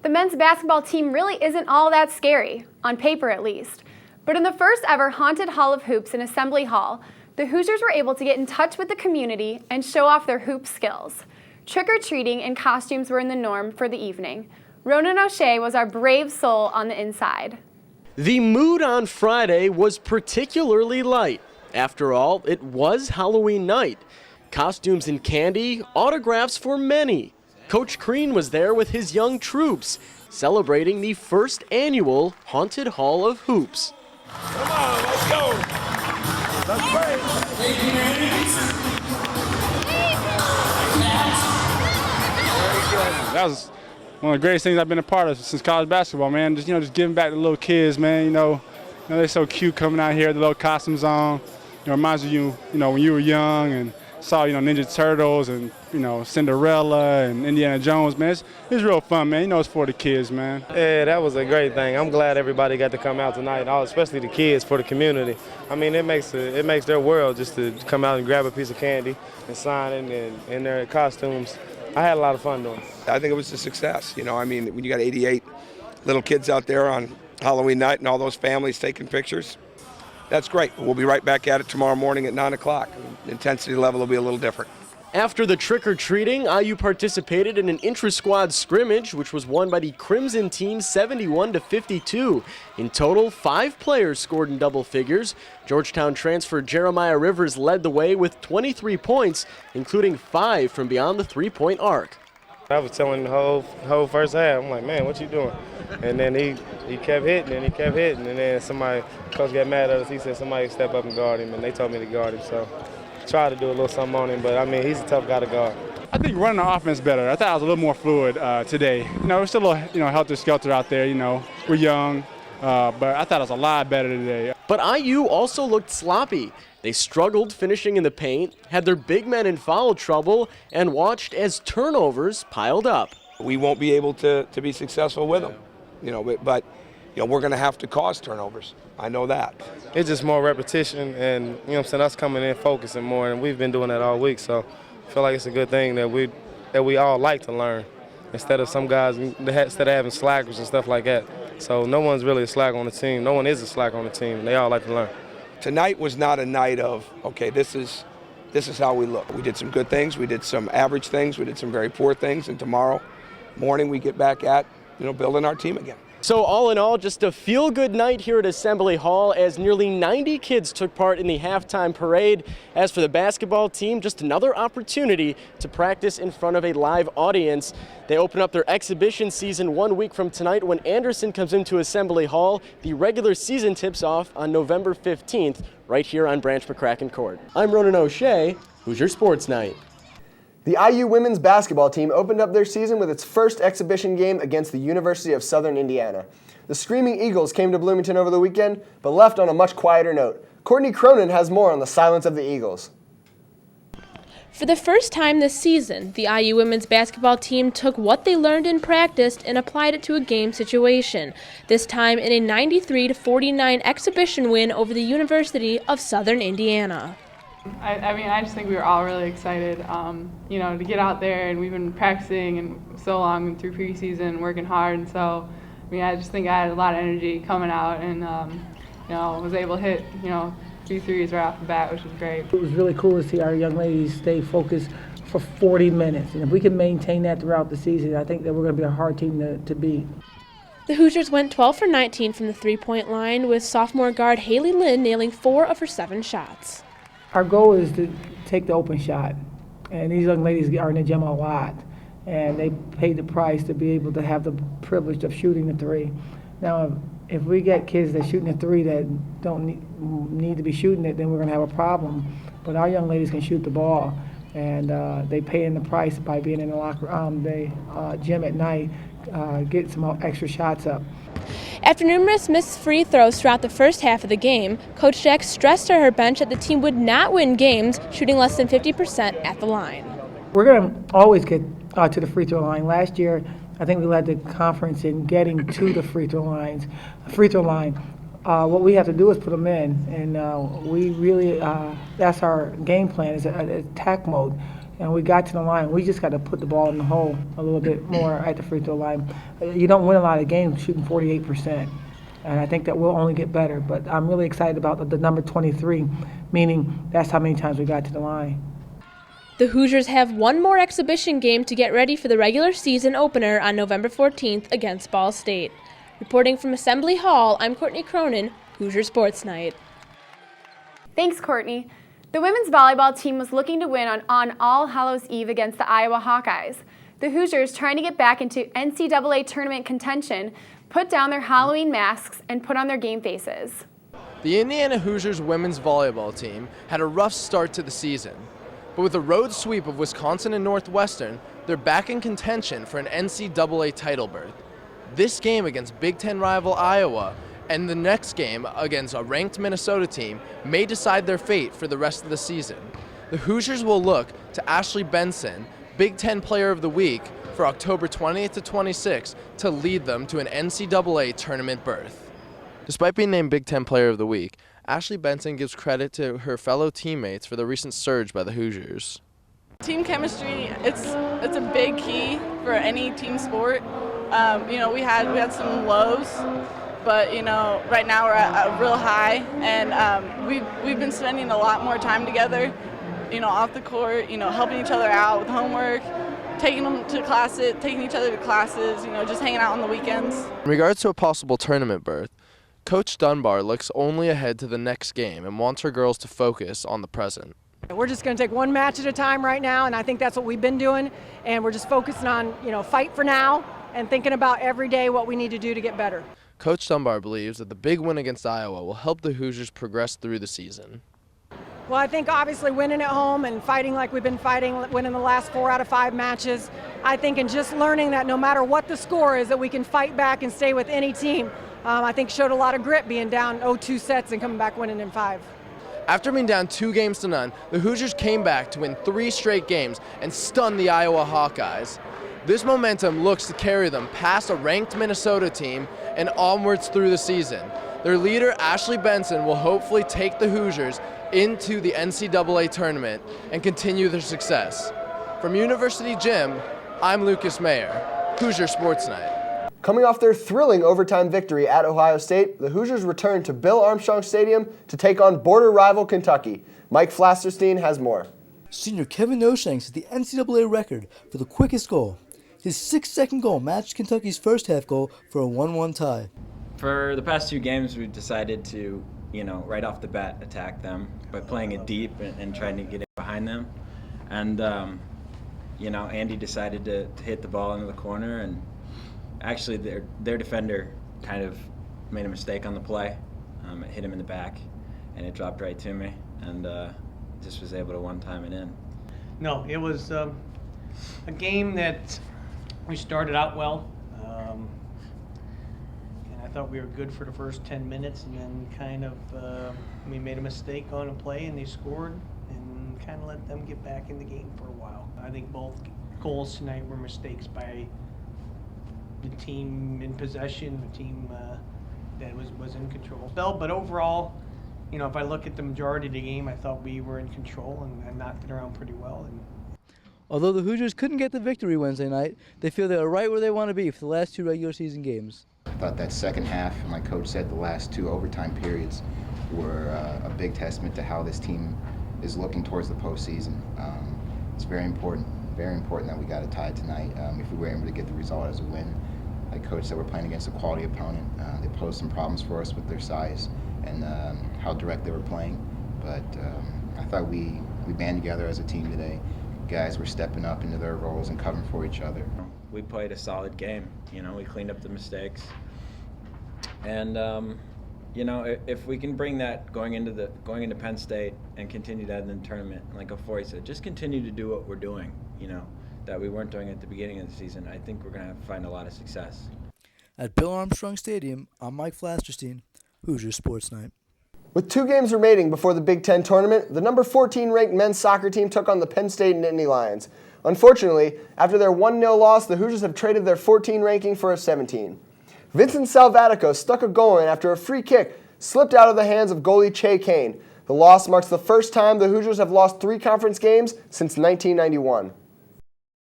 The men's basketball team really isn't all that scary, on paper at least. But in the first ever Haunted Hall of Hoops in Assembly Hall, the Hoosiers were able to get in touch with the community and show off their hoop skills. Trick-or-treating and costumes were in the norm for the evening. Ronan O'Shea was our brave soul on the inside. The mood on Friday was particularly light. After all, it was Halloween night. Costumes and candy, autographs for many. Coach Cronin was there with his young troops, celebrating the first annual Haunted Hall of Hoops. Come on, let's go. That's great. That was one of the greatest things I've been a part of since college basketball, man. Just giving back to the little kids, man. They're so cute coming out here, the little costumes on. Reminds you, when you were young and saw, Ninja Turtles and, Cinderella and Indiana Jones, man. It's real fun, man. It's for the kids, man. Yeah, that was a great thing. I'm glad everybody got to come out tonight, especially the kids, for the community. I mean, it makes their world just to come out and grab a piece of candy and sign in their costumes. I had a lot of fun doing it. I think it was a success. When you got 88 little kids out there on Halloween night and all those families taking pictures, that's great. We'll be right back at it tomorrow morning at 9 o'clock. The intensity level will be a little different. After the trick-or-treating, IU participated in an intra-squad scrimmage, which was won by the Crimson team 71-52. In total, 5 players scored in double figures. Georgetown transfer Jeremiah Rivers led the way with 23 points, including 5 from beyond the three-point arc. I was telling the whole first half, I'm like, man, what you doing? And then he kept hitting and then coach got mad at us. He said somebody step up and guard him, and they told me to guard him. So tried to do a little something on him, but he's a tough guy to guard. I think running the offense better. I thought I was a little more fluid today. We're still a little, helter-skelter out there. We're young, but I thought it was a lot better today. But IU also looked sloppy. They struggled finishing in the paint, had their big men in foul trouble, and watched as turnovers piled up. We won't be able to be successful with them, but we're going to have to cause turnovers. I know that. It's just more repetition and, us coming in focusing more, and we've been doing that all week. So I feel like it's a good thing that we all like to learn instead of some guys, instead of having slackers and stuff like that. So no one's really a slack on the team. No one is a slack on the team, and they all like to learn. Tonight was not a night of, okay, this is how we look. We did some good things, we did some average things, we did some very poor things, and tomorrow morning we get back at, building our team again. So all in all, just a feel-good night here at Assembly Hall as nearly 90 kids took part in the halftime parade. As for the basketball team, just another opportunity to practice in front of a live audience. They open up their exhibition season 1 week from tonight when Anderson comes into Assembly Hall. The regular season tips off on November 15th, right here on Branch McCracken Court. I'm Ronan O'Shea, Hoosier Sports Night. The IU women's basketball team opened up their season with its first exhibition game against the University of Southern Indiana. The Screaming Eagles came to Bloomington over the weekend, but left on a much quieter note. Courtney Cronin has more on the silence of the Eagles. For the first time this season, the IU women's basketball team took what they learned in practice and applied it to a game situation, this time in a 93-49 exhibition win over the University of Southern Indiana. I just think we were all really excited, to get out there, and we've been practicing and so long through preseason, working hard, and so, I just think I had a lot of energy coming out, and, was able to hit, 2 threes right off the bat, which was great. It was really cool to see our young ladies stay focused for 40 minutes, and if we can maintain that throughout the season, I think that we're going to be a hard team to beat. The Hoosiers went 12 for 19 from the three-point line, with sophomore guard Haley Lynn nailing 4 of her 7 shots. Our goal is to take the open shot, and these young ladies are in the gym a lot, and they paid the price to be able to have the privilege of shooting the 3. Now, if we get kids that shooting the 3 that don't need to be shooting it, then we're going to have a problem. But our young ladies can shoot the ball, and they pay in the price by being in the locker gym at night, get some extra shots up. After numerous missed free throws throughout the first half of the game, Coach Jack stressed to her bench that the team would not win games shooting less than 50% at the line. We're going to always get to the free throw line. Last year, I think we led the conference in getting to the free throw line. What we have to do is put them in, and we really that's our game plan, is attack mode. and we got to the line. We just got to put the ball in the hole a little bit more at the free throw line. You don't win a lot of games shooting 48%, and I think that we'll only get better. But I'm really excited about the number 23, meaning that's how many times we got to the line. The Hoosiers have one more exhibition game to get ready for the regular season opener on November 14th against Ball State. Reporting from Assembly Hall, I'm Courtney Cronin, Hoosier Sports Night. Thanks, Courtney. The women's volleyball team was looking to win on All Hallows Eve against the Iowa Hawkeyes. The Hoosiers, trying to get back into NCAA tournament contention, put down their Halloween masks and put on their game faces. The Indiana Hoosiers women's volleyball team had a rough start to the season, but with a road sweep of Wisconsin and Northwestern, they're back in contention for an NCAA title berth. This game against Big Ten rival Iowa and the next game against a ranked Minnesota team may decide their fate for the rest of the season. The Hoosiers will look to Ashley Benson, Big Ten Player of the Week, for October 20th to 26th to lead them to an NCAA tournament berth. Despite being named Big Ten Player of the Week, Ashley Benson gives credit to her fellow teammates for the recent surge by the Hoosiers. Team chemistry, it's a big key for any team sport. We had some lows, but right now we're at a real high, and we've been spending a lot more time together, off the court, helping each other out with homework, taking each other to classes, just hanging out on the weekends. In regards to a possible tournament berth, Coach Dunbar looks only ahead to the next game and wants her girls to focus on the present. We're just going to take one match at a time right now, and I think that's what we've been doing, and we're just focusing on, fight for now and thinking about every day what we need to do to get better. Coach Dunbar believes that the big win against Iowa will help the Hoosiers progress through the season. Well, I think obviously winning at home and fighting like we've been fighting, winning the last 4 out of 5 matches, I think, and just learning that no matter what the score is, that we can fight back and stay with any team, I think showed a lot of grit being down 0-2 sets and coming back winning in 5. After being down 2-0 the Hoosiers came back to win 3 straight games and stun the Iowa Hawkeyes. This momentum looks to carry them past a ranked Minnesota team and onwards through the season. Their leader, Ashley Benson, will hopefully take the Hoosiers into the NCAA tournament and continue their success. From University Gym, I'm Lucas Mayer, Hoosier Sports Night. Coming off their thrilling overtime victory at Ohio State, the Hoosiers returned to Bill Armstrong Stadium to take on border rival Kentucky. Mike Flasterstein has more. Senior Kevin Noshanks set the NCAA record for the quickest goal. His 6-second goal matched Kentucky's first half goal for a 1-1 tie. For the past 2 games, we've decided to, right off the bat attack them by playing it deep and trying to get in behind them. And, Andy decided to hit the ball into the corner, and actually their defender kind of made a mistake on the play. It hit him in the back, and it dropped right to me, and just was able to one-time it in. No, it was a game that we started out well. And I thought we were good for the first 10 minutes, and then kind of we made a mistake on a play, and they scored, and kind of let them get back in the game for a while. I think both goals tonight were mistakes by the team in possession, the team that was in control. But overall, if I look at the majority of the game, I thought we were in control and knocked it around pretty well. And Although the Hoosiers couldn't get the victory Wednesday night, they feel they are right where they want to be for the last 2 regular season games. I thought that second half, and like Coach said, the last 2 overtime periods were a big testament to how this team is looking towards the postseason. It's very important that we got a tie tonight. If we were able to get the result as a win, like Coach said, we're playing against a quality opponent. They posed some problems for us with their size and how direct they were playing. But I thought we band together as a team today. Guys were stepping up into their roles and covering for each other. We played a solid game. We cleaned up the mistakes. And if we can bring that going into Penn State and continue that in the tournament, like Ofori said, just continue to do what we're doing, that we weren't doing at the beginning of the season, I think we're going to find a lot of success. At Bill Armstrong Stadium, I'm Mike Flasterstein, Hoosier Sports Night. With 2 games remaining before the Big Ten tournament, the number 14 ranked men's soccer team took on the Penn State Nittany Lions. Unfortunately, after their 1-0 loss, the Hoosiers have traded their 14 ranking for a 17. Vincent Salvatico stuck a goal in after a free kick slipped out of the hands of goalie Che Kane. The loss marks the first time the Hoosiers have lost 3 conference games since 1991.